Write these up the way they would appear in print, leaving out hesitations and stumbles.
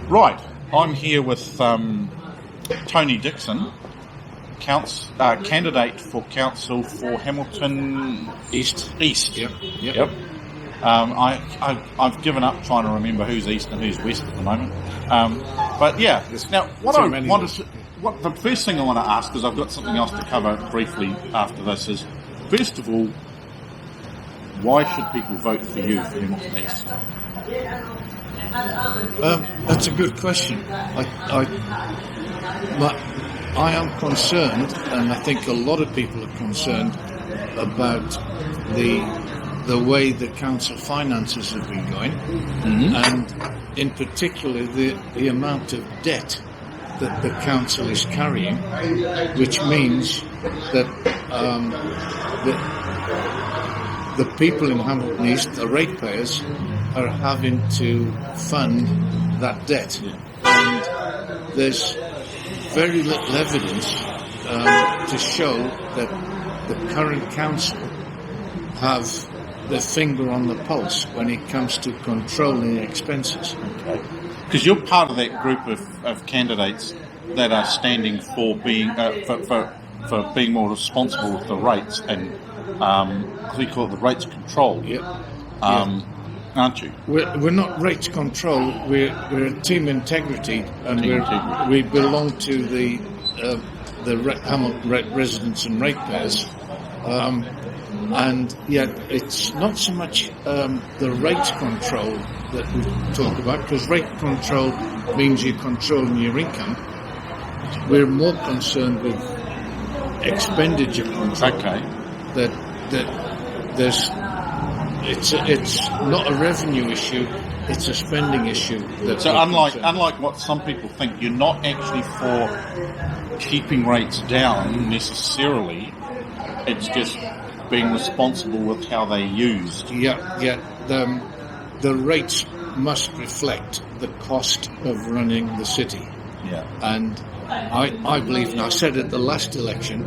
Right, I'm here with Tony Dixon, candidate for council for Hamilton East. Yep. I've given up trying to remember who's east and who's west at the moment. But yeah, now what the first thing I want to ask, because I've got something else to cover briefly after this, is first of all, why should people vote for you for Hamilton East? That's a good question. I am concerned, and I think a lot of people are concerned about the way the council finances have been going, and in particular the amount of debt that the council is carrying, which means that the people in Hamilton East, the ratepayers, are having to fund that debt. And there's very little evidence to show that the current council have their finger on the pulse when it comes to controlling expenses. Okay. Because you're part of that group of candidates that are standing for being for being more responsible with the rates and we call it the rates control. Aren't you? We're not rates control. We're a team integrity, and we belong to the Hamilton residents and ratepayers. And yet it's not so much the rates control that we talk about, because rate control means you're controlling your income. We're more concerned with expenditure control. Okay. That there's it's not a revenue issue, it's a spending issue. So unlike what some people think, you're not actually for keeping rates down necessarily. It's just being responsible with how they're used. Yeah. The rates must reflect the cost of running the city. Yeah. And I believe, and I said at the last election,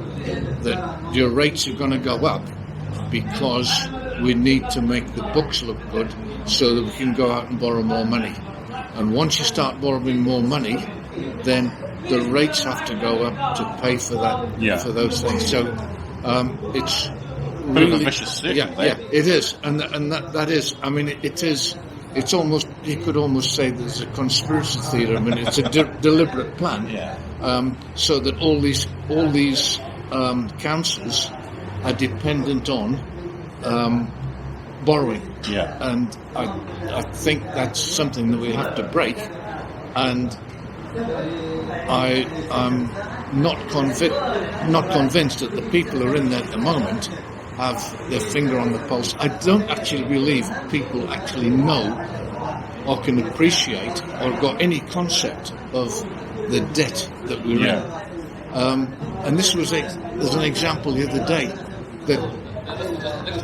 that your rates are going to go up because we need to make the books look good so that we can go out and borrow more money. And once you start borrowing more money, then the rates have to go up to pay for that, for those things. So it's really a vicious circle. Yeah, it is, and that is. I mean, it is. It's almost, you could almost say there's a conspiracy theory. I mean, it's a deliberate plan, so that all these councils are dependent on borrowing. Yeah. And I think that's something that we have to break. And I'm not convinced that the people who are in there at the moment have their finger on the pulse. I don't actually believe people actually know or can appreciate or got any concept of the debt that we're in. And this was there's an example the other day that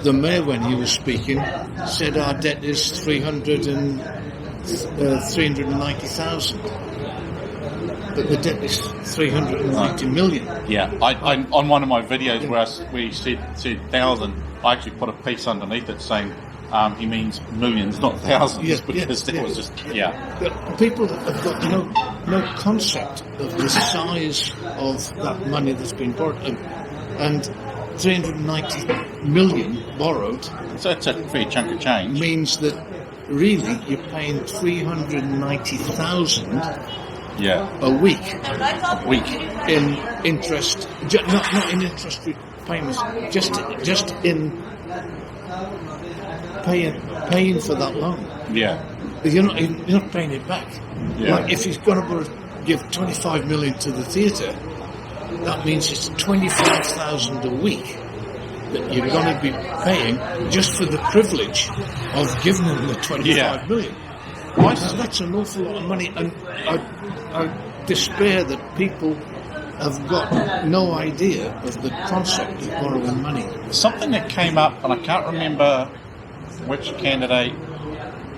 the mayor, when he was speaking, said our debt is 390,000. But the debt is 390 million. Yeah, I on one of my videos where we said 1,000, I actually put a piece underneath it saying he means millions, not thousands, because that was just But people have got no concept of the size of that money that's been borrowed, and 390 million borrowed. So it's a fair chunk of change. Means that really you're paying 390,000. A week in interest, not in interest payments, just in paying for that loan. Yeah, you're not paying it back. Yeah. Like if he's going to give 25 million to the theatre, that means it's 25,000 a week that you're going to be paying just for the privilege of giving them the 25 million. Now, that's an awful lot of money, and I despair that people have got no idea of the concept of borrowing money. Something that came up, and I can't remember which candidate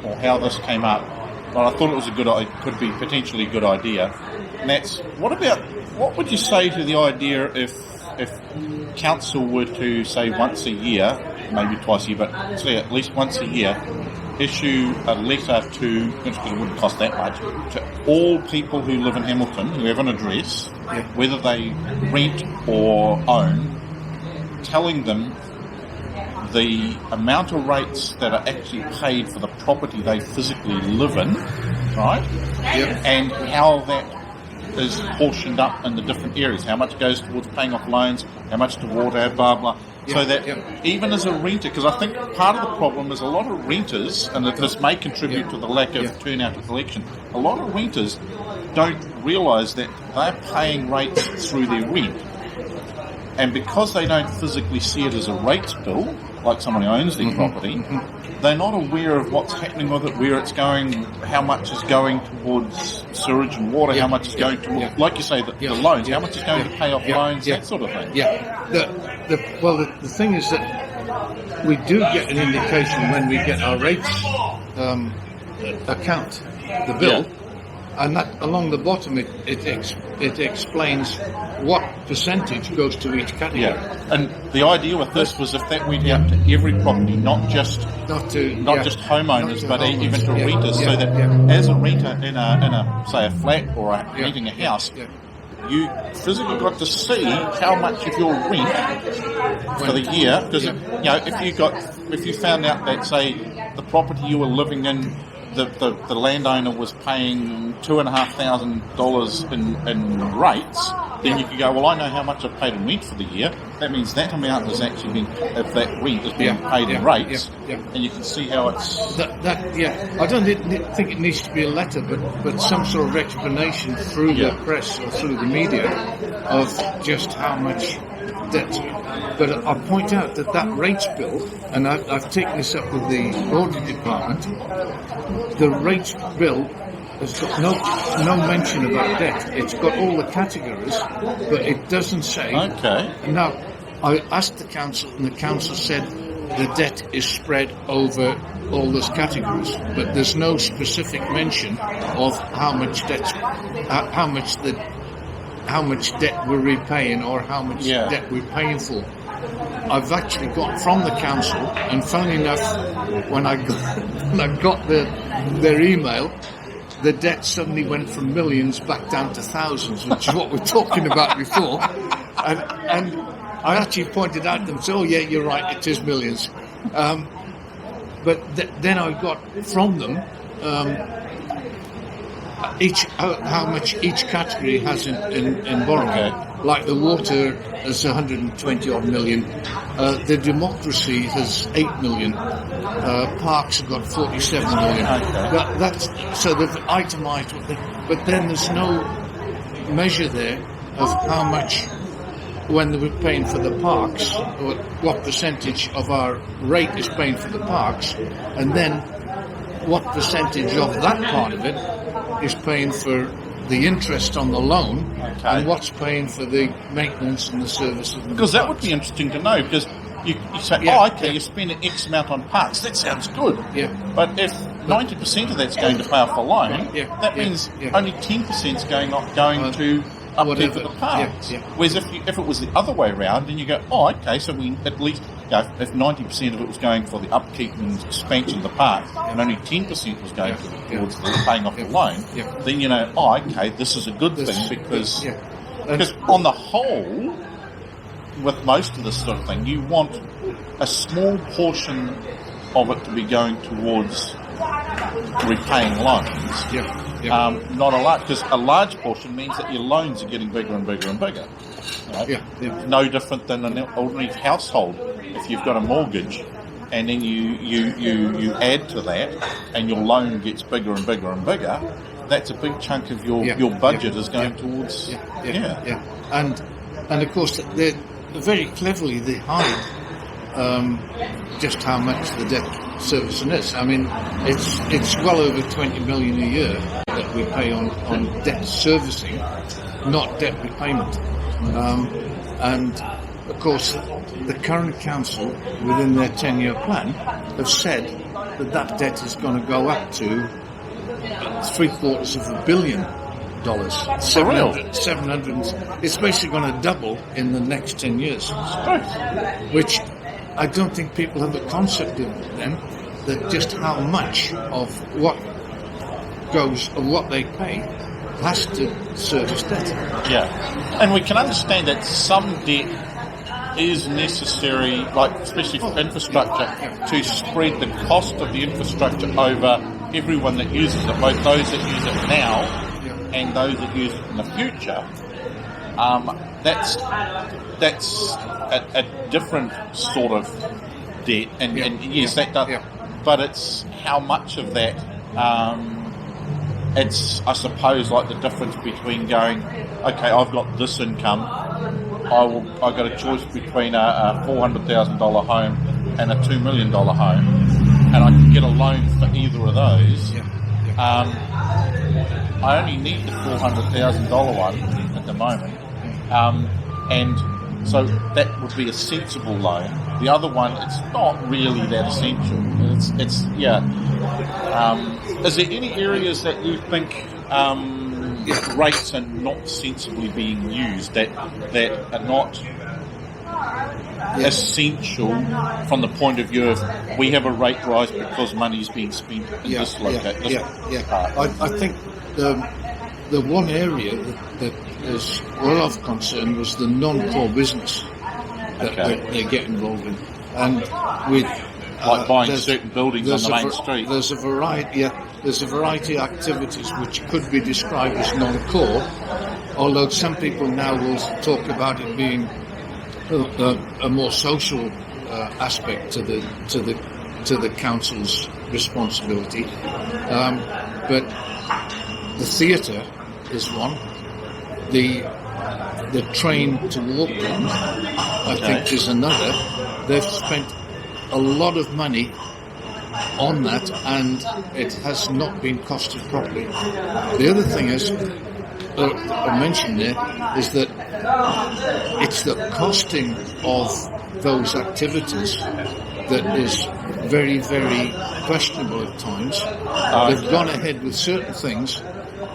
or how this came up, but I thought it was could be potentially a good idea. And that's, what would you say to the idea if council were to say once a year, maybe twice a year, but say at least once a year, issue a letter to, because it wouldn't cost that much, to all people who live in Hamilton who have an address, whether they rent or own, telling them the amount of rates that are actually paid for the property they physically live in, right? Yep. And how that is portioned up in the different areas. How much goes towards paying off loans, how much to water, blah, blah. So that even as a renter, because I think part of the problem is a lot of renters, and that this may contribute to the lack of turnout to collection, a lot of renters don't realise that they're paying rates through their rent. And because they don't physically see it as a rates bill, like someone who owns their property, they're not aware of what's happening with it, where it's going, how much is going towards sewage and water, how much is going towards, like you say, the loans, how much is going to pay off loans, that sort of thing. The thing is that we do get an indication when we get our rates account, the bill, and that along the bottom it explains what percentage goes to each category. Yeah, and the idea with this was if that went out to every property, not just homeowners, but even to renters, so that as a renter in a say a flat or renting a house, you physically got to see how much of your rent for the year, because if you found out that say the property you were living in, the landowner was paying $2,500 in rates, then you could go, well, I know how much I've paid in rent for the year. That means that amount has actually been, if that rent is being paid in rates, and you can see how it's... I don't think it needs to be a letter, but some sort of explanation through the press or through the media of just how much debt. But I point out that rates bill, and I've taken this up with the audit department, the rates bill has got no mention about debt. It's got all the categories, but it doesn't say. Okay. Now, I asked the council, and the council said the debt is spread over all those categories, but there's no specific mention of how much debt we're repaying or how much debt we're paying for. I've actually got from the council, and funny enough, when I got their email, the debt suddenly went from millions back down to thousands, which is what we're talking about before. And I actually pointed out to them, so yeah, you're right, it is millions. But then I got from them how much each category has in borrowing. Okay. Like the water is 120 odd million, the democracy has 8 million, parks have got 47 million. Okay. That's so they've itemised what but then there's no measure there of how much when they were paying for the parks, or what percentage of our rate is paying for the parks, and then what percentage of that part of it is paying for the interest on the loan, and what's paying for the maintenance and the services. Because that would be interesting to know, because you say, you're spending X amount on parks, that sounds good. Yeah. But if 90% of that's going to pay off the loan, that means only 10% is going to upkeep of the parks. Whereas if it was the other way around, then you go, so we at least, if 90% of it was going for the upkeep and expansion of the park, and only 10% was going towards the paying off the loan, then you know, this is a good thing, because on the whole, with most of this sort of thing, you want a small portion of it to be going towards repaying loans. Not a lot, because a large portion means that your loans are getting bigger and bigger and bigger. Right? No different than an ordinary household. If you've got a mortgage, and then you add to that, and your loan gets bigger and bigger and bigger, that's a big chunk of your budget is going towards. And of course they very cleverly they hide just how much the debt servicing is. I mean, it's well over 20 million a year that we pay on debt servicing, not debt repayment. And of course, the current council, within their 10-year plan, have said that debt is going to go up to $750 million. 700. It's basically going to double in the next 10 years, which I don't think people have the concept of then. that just how much of what they pay has to service debt. Yeah, and we can understand that some debt is necessary, like especially for infrastructure, to spread the cost of the infrastructure over everyone that uses it, both those that use it now and those that use it in the future. That's a different sort of debt, and yes, that does. Yeah. But it's how much of that. It's, I suppose, like the difference between going, okay, I've got this income, I've got a choice between a $400,000 home and a $2 million home, and I can get a loan for either of those. I only need the $400,000 one at the moment, and so that would be a sensible loan. The other one, it's not really that essential. It's is there any areas that you think rates are not sensibly being used, that are not essential from the point of view of we have a rate rise because money's being spent in this location? I think the one area that is well of concern was the non-core business that they get involved in, and with like buying certain buildings on the main street. There's a variety of activities which could be described as non-core, although some people now will talk about it being a more social aspect to the council's responsibility. But the theatre is one. The train to Auckland, I think, is another. They've spent a lot of money on that, and it has not been costed properly. The other thing is, I mentioned there, is that it's the costing of those activities that is very, very questionable at times. They've gone ahead with certain things,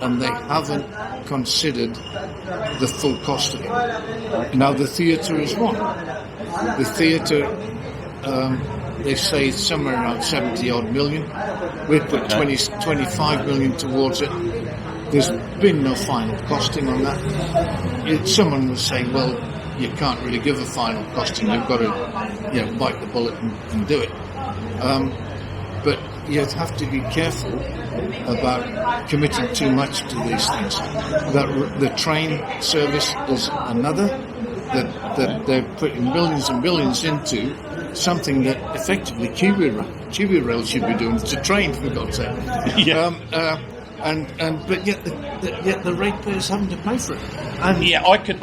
and they haven't considered the full cost of it. Now, the theatre is one. The theatre, they say it's somewhere around 70-odd million. We've put 25 million towards it. There's been no final costing on that. Someone will say, well, you can't really give a final costing. You've got to bite the bullet and do it. But you have to be careful about committing too much to these things. The train service is another, that they're putting billions and billions into something that effectively Kiwi Rail should be doing. It's a train, for God's sake. But yet the ratepayers having to pay for it. And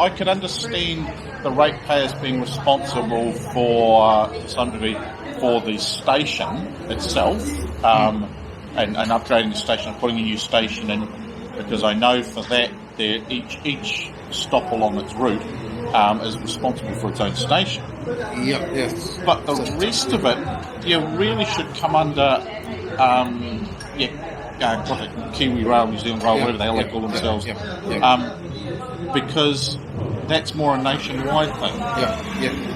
I could understand the ratepayers being responsible for to some degree for the station itself, and upgrading the station, putting a new station in, because I know for that each stop along its route is responsible for its own station. Yes. But the rest of it, you really should come under Kiwi Rail, New Zealand Rail, whatever the hell they call themselves, because that's more a nationwide thing.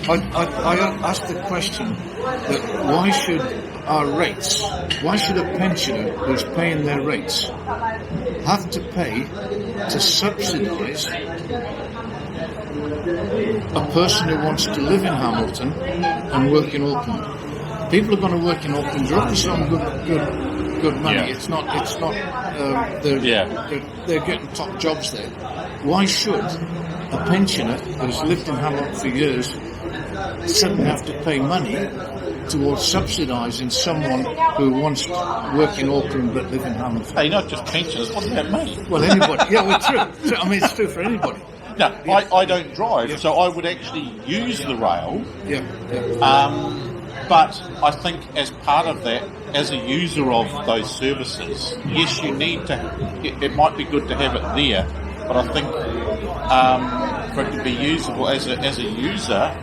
I asked the question that why should a pensioner who's paying their rates have to pay to subsidise a person who wants to live in Hamilton and work in Auckland? People are going to work in Auckland. They're obviously on good money. Yeah. It's not. They're getting top jobs there. Why should a pensioner who's lived in Hamilton for years suddenly have to pay money towards subsidising someone who wants to work in Auckland but live in Hamilton? Hey, not just pensioners. What about me? Well, anybody. True. So, I mean, it's true for anybody. No, I don't drive, so I would actually use the rail. But I think as part of that, as a user of those services, yes, you need to. It might be good to have it there, but I think for it to be usable as a user,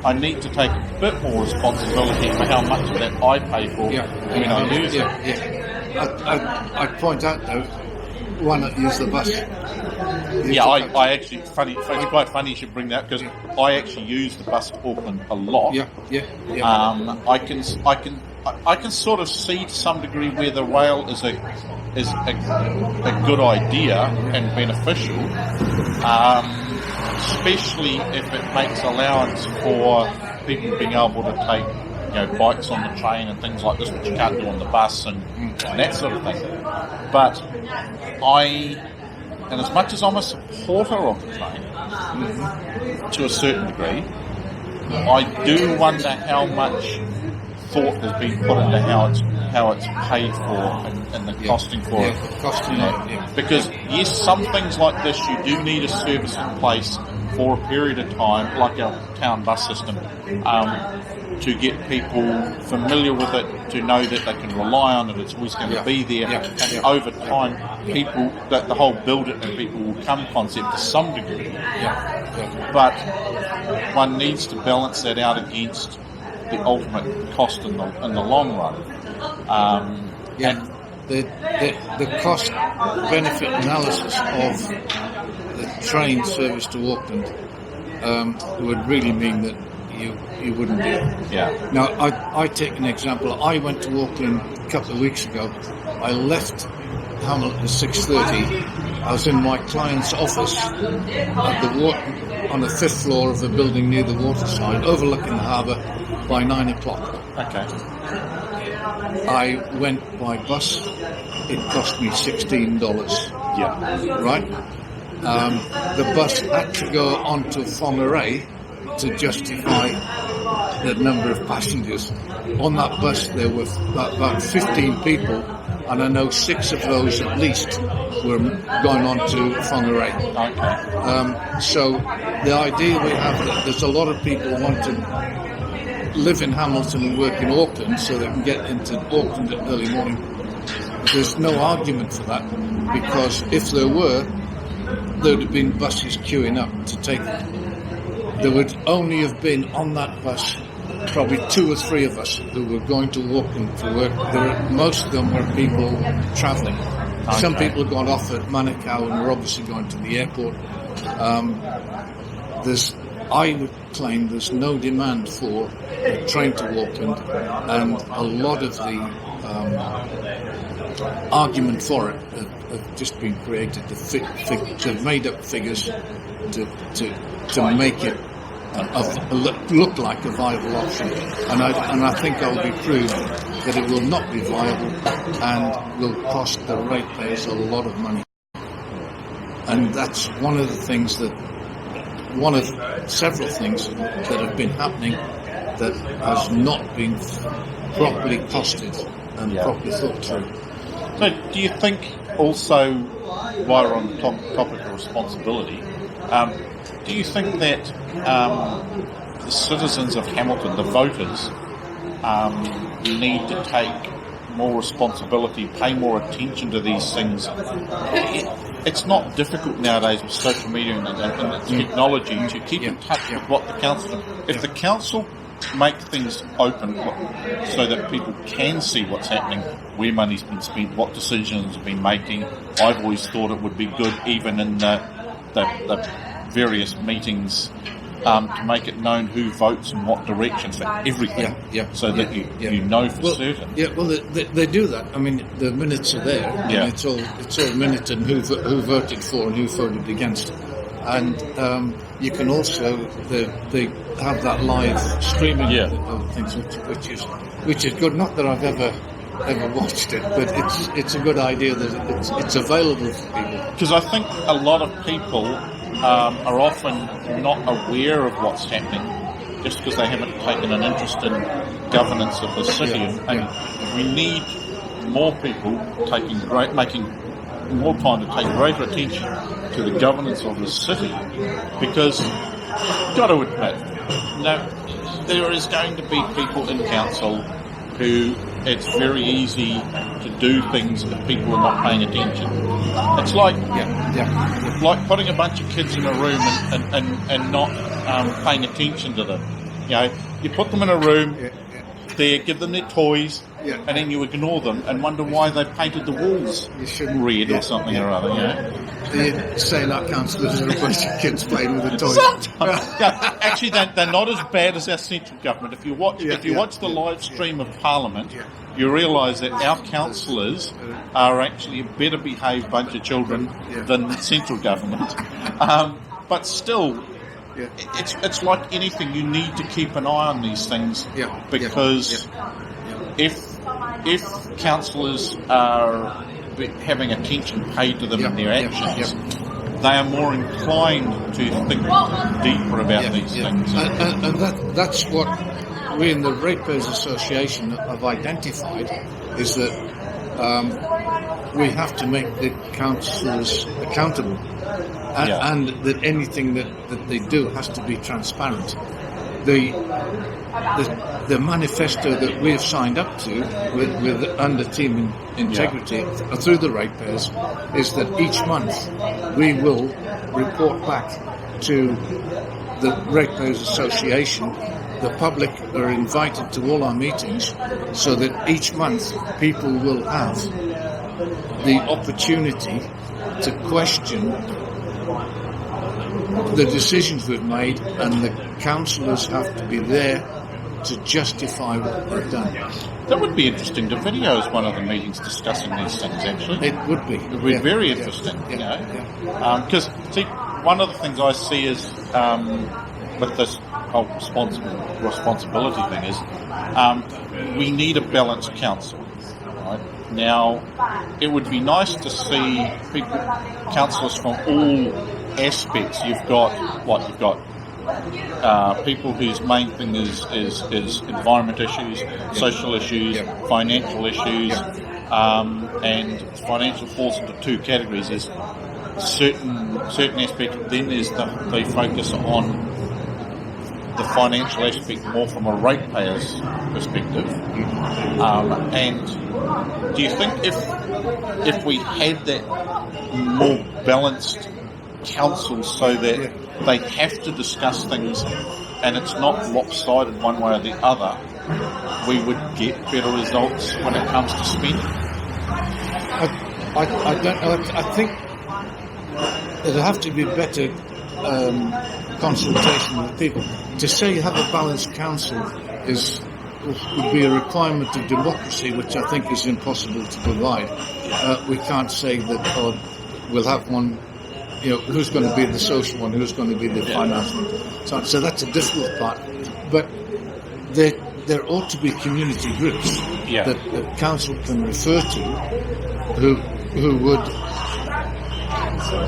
I need to take a bit more responsibility for how much of that I pay for when I use it. I'd point out though, why not use the bus? I actually, it's quite funny you should bring that, because I actually use the bus to Auckland a lot. I can I can sort of see to some degree where the rail is a good idea and beneficial, especially if it makes allowance for people being able to take bikes on the train and things like this, which you can't do on the bus and that sort of thing. But and as much as I'm a supporter of the train, to a certain degree, I do wonder how much thought has been put into how it's paid for and the costing for it. Because yes, some things like this you do need a service in place for a period of time, like our town bus system, to get people familiar with it, to know that they can rely on it, it's always going to be there, and over time, that the whole build it and people will come concept to some degree. But one needs to balance that out against the ultimate cost in the long run. The cost benefit analysis of the train service to Auckland would really mean that you wouldn't do it. Yeah. Now, I take an example. I went to Auckland a couple of weeks ago. I left Hamilton at 6:30. I was in my client's office at on the 5th floor of a building near the waterside, overlooking the harbour, by 9 o'clock. Okay. I went by bus. It cost me $16. Yeah. Right? The bus had to go on to Whangarei to justify the number of passengers. On that bus there were about 15 people, and I know 6 of those at least were going on to Whangarei. Okay. So the idea we have that there's a lot of people who want to live in Hamilton and work in Auckland so they can get into Auckland at early morning. There's no argument for that, because if there were, there would have been buses queuing up to take them. There would only have been on that bus probably 2 or 3 of us who were going to Auckland to work. Most of them were people travelling. Okay. Some people got off at Manukau and were obviously going to the airport. I would claim there's no demand for a train to Auckland, and a lot of the argument for it have just been created to made up figures to make it look like a viable option, and I think I'll be proved that it will not be viable and will cost the ratepayers a lot of money. And that's one of several things that have been happening that has not been properly costed and properly thought through. So do you think also, while we're on the topic of responsibility, do you think that the citizens of Hamilton, the voters, need to take more responsibility, pay more attention to these things? It's not difficult nowadays with social media and technology to keep in touch with what the council... If the council make things open so that people can see what's happening, where money's been spent, what decisions have been making, I've always thought it would be good, even in the various meetings, to make it known who votes in what direction for everything, so that you know for certain. Yeah, well, they do that. I mean, the minutes are there. Yeah. And it's all minuted and who voted for and who voted against. And you can also they have that live streaming of things, which is good. Not that I've ever watched it, but it's a good idea that it's available for people. Because I think a lot of people are often not aware of what's happening just because they haven't taken an interest in governance of the city, and we need more people making more time to take greater attention to the governance of the city, because you've got to admit, there is going to be people in council who it's very easy to do things if people are not paying attention. It's like like putting a bunch of kids in a room and not paying attention to them. You put them in a room, there, give them their toys, Yeah. and then you ignore them and wonder why they painted the walls You shouldn't. red or something or other. You know? The saying our councillors are a bunch of kids playing with a toy. Yeah, actually, they're not as bad as our central government. If you watch the live stream of Parliament, you realise that our councillors are actually a better behaved bunch of children than central government. But still, it's like anything. You need to keep an eye on these things because if councillors are having attention paid to them in their actions, they are more inclined to think deeper about these things. And that's what we in the Ratepayers Association have identified, is that we have to make the councillors accountable, and that anything that they do has to be transparent. The manifesto that we have signed up to with under Team Integrity through the ratepayers is that each month we will report back to the Ratepayers Association. The public are invited to all our meetings, so that each month people will have the opportunity to question the decisions we've made, and the councillors have to be there to justify what they've done. That would be interesting to video as one of the meetings discussing these things, actually. It would be. It would be very interesting, you know. Because, see, one of the things I see is, with this whole responsibility thing is, we need a balanced council. Right? Now, it would be nice to see councillors from all aspects. You've got people whose main thing is environment issues, social issues, financial issues, and financial falls into two categories. There's certain aspects, then there's the focus on the financial aspect more from a ratepayer's perspective. And do you think if we had that more balanced council, so that they have to discuss things and it's not lopsided one way or the other, we would get better results when it comes to spending? I don't know. I think there'll have to be better consultation with people. To say you have a balanced council would be a requirement of democracy, which I think is impossible to provide. We can't say that we'll have one. You know, who's going to be the social one, who's going to be the finance one. So that's a difficult part. But there ought to be community groups that the council can refer to who would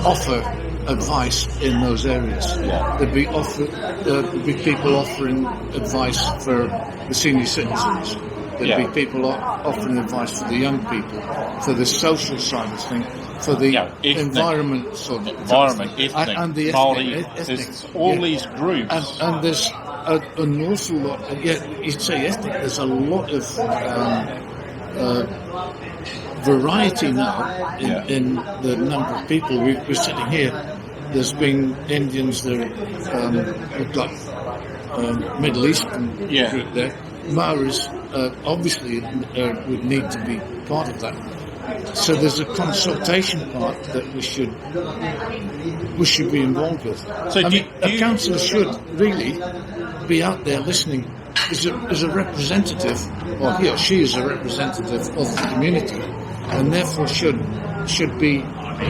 offer advice in those areas. There'd be people offering advice for the senior citizens. There'd be people offering advice for the young people, for the social side of things, for the environment, ethnic, and the ethnic, all these groups, and there's an awful lot. You'd say ethnic. There's a lot of variety now in the number of people. We're sitting here. There's been Indians, we've got Middle Eastern group there. Maoris obviously would need to be part of that. So there's a consultation part that we should be involved with. So a councillor should really be out there listening as a representative, or he or she is a representative of the community, and therefore should be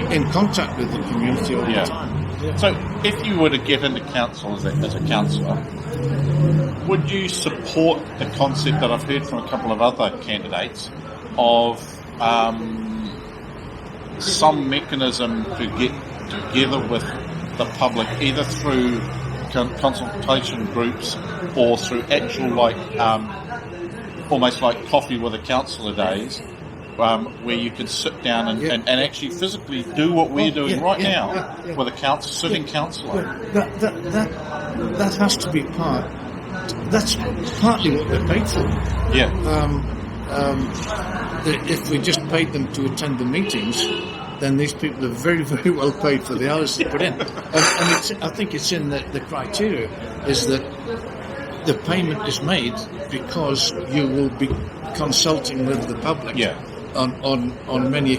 in contact with the community all the time. So if you were to get into council as a councillor, would you support the concept that I've heard from a couple of other candidates of some mechanism to get together with the public, either through consultation groups or through actual almost like coffee with a councillor days, where you can sit down and actually physically do what we're doing now with a sitting councillor? That has to be part. That's partly what they're paid for. If we just paid them to attend the meetings, then these people are very, very well paid for the hours they put in. And I think it's in the criteria is that the payment is made because you will be consulting with the public. Yeah. On many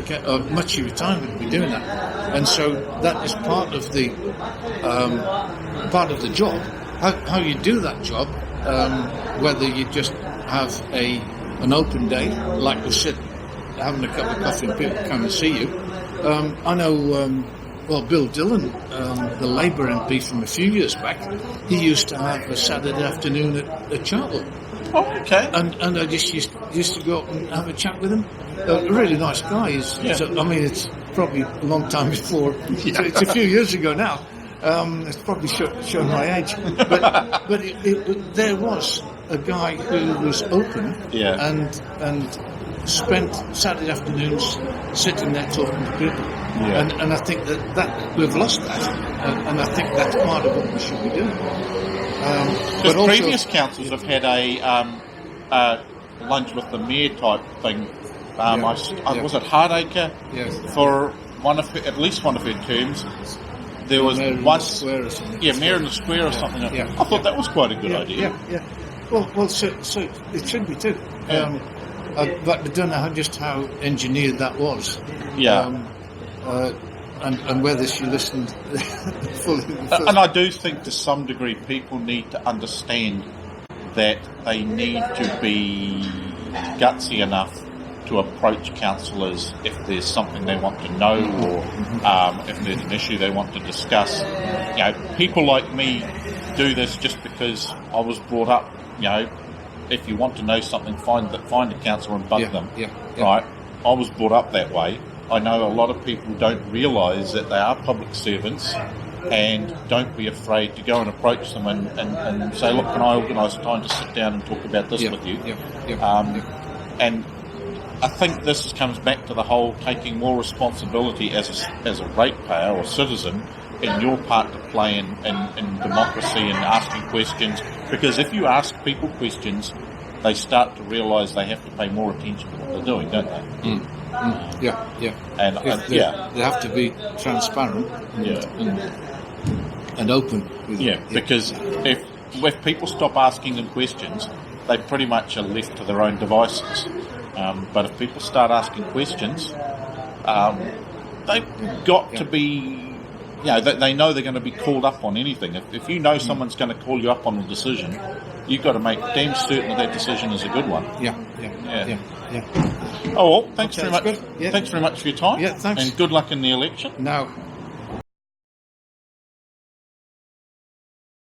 much of your time you'll be doing that, and so that is part of the job. How you do that job, whether you just have an open day, like we sit having a cup of coffee and people come and see you. I know. Well, Bill Dillon, the Labour MP from a few years back, he used to have a Saturday afternoon at Chartwell. Oh, okay. And I just used to go up and have a chat with him. A really nice guy. I mean, it's probably a long time before. It's a few years ago now. It's probably showing my age. But there was a guy who was open and spent Saturday afternoons sitting there talking to people. Yeah. And I think that we've lost that. And I think that's part of what we should be doing. Because previous councils have had a lunch with the mayor type thing. Was it Hardacre? Yes. For at least one of her terms. There was once, Mayor in the Square or something. Yeah. I thought that was quite a good idea. Yeah. Well, so it should be too. But I don't know just how engineered that was. Yeah. And whether she listened fully. And I do think to some degree people need to understand that they need to be gutsy enough to approach councillors if there's something they want to know or if there's an issue they want to discuss. People like me do this just because I was brought up, if you want to know something, find a councillor and bug them. Right? I was brought up that way. I know a lot of people don't realise that they are public servants and don't be afraid to go and approach them and say, look, can I organise a time to sit down and talk about this with you? And I think this comes back to the whole taking more responsibility as a ratepayer or citizen in your part to play in democracy and asking questions. Because if you ask people questions, they start to realise they have to pay more attention to what they're doing, don't they? And they have to be transparent and open. Because if people stop asking them questions, they pretty much are left to their own devices. But if people start asking questions, they've got to be, they know they're going to be called up on anything. If you know someone's going to call you up on a decision, you've got to make damn certain that decision is a good one. Oh, well, thanks very much. Good. Thanks very much for your time. Yeah, thanks. And good luck in the election. Now,